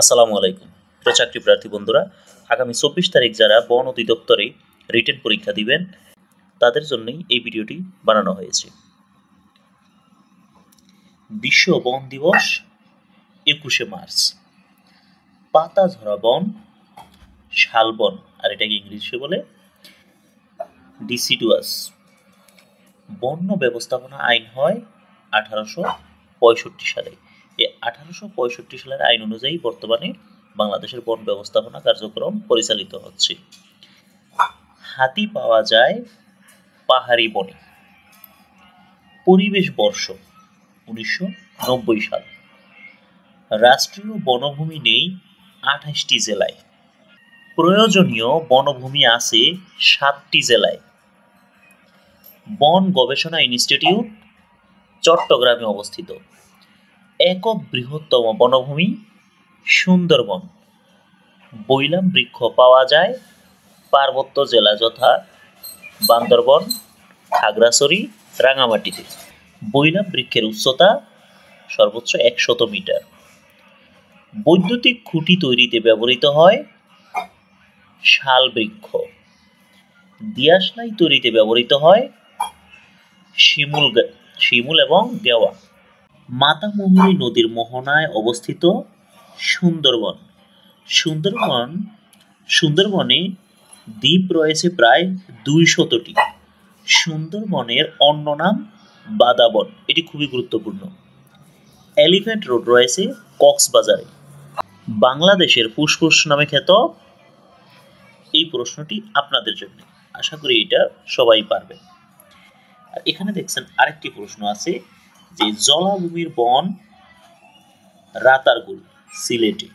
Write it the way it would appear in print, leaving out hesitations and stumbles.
আসসালামু আলাইকুম প্রিয় চাকরি প্রার্থী বন্ধুরা, আগামী 24 তারিখ যারা বন অধিদপ্তরে রিটেন পরীক্ষা দিবেন তাদের জন্যই এই ভিডিওটি বানানো হয়েছে। বিশ্ব বন দিবস 21শে মার্চ। পাতা ঝরা বন, শালবন, আর এটাকে ইংলিশে বলে ডিসিডুয়াস। বন্য ব্যবস্থাপনা আইন হয় 1865 সালে। এই 1865 সালের আইন অনুযায়ী বর্তমানে বাংলাদেশের বন ব্যবস্থাপনা কার্যক্রম পরিচালিত হচ্ছে। হাতি পাওয়া যায় পাহাড়ি বনে। পরিবেশ বর্ষ 1990 সাল। রাষ্ট্রীয় বনভূমি নেই 28টি জেলায়। প্রয়োজনীয় বনভূমি আছে 7টি জেলায়। বন গবেষণা ইনস্টিটিউট চট্টগ্রামে অবস্থিত। একক বৃহত্তম বনভূমি সুন্দরবন। বৈলাম বৃক্ষ পাওয়া যায় পার্বত্য জেলা যথা বান্দরবন, খাগড়াছড়ি, রাঙামাটিতে। বৈলাম বৃক্ষের উচ্চতা সর্বোচ্চ 100 মিটার। বৈদ্যুতিক খুঁটি তৈরিতে ব্যবহৃত হয় শাল বৃক্ষ। দিয়াশলাই তৈরিতে ব্যবহৃত হয় শিমুল এবং গেওয়া। মাতামুহুরী নদীর মোহনায় অবস্থিত সুন্দরবন। সুন্দরবনে দ্বীপ রয়েছে প্রায় 200টি। সুন্দরবনের অন্য নাম বাদাবন, এটি খুবই গুরুত্বপূর্ণ। এলিফ্যান্ট রোড রয়েছে কক্সবাজারে। বাংলাদেশের ফুসফুস নামে খ্যাত। এই প্রশ্নটি আপনাদের জন্য, আশা করি এটা সবাই পারবে। আর এখানে দেখছেন আরেকটি প্রশ্ন আছে যে জলাভূমির বন রাতারগুল সিলেটে।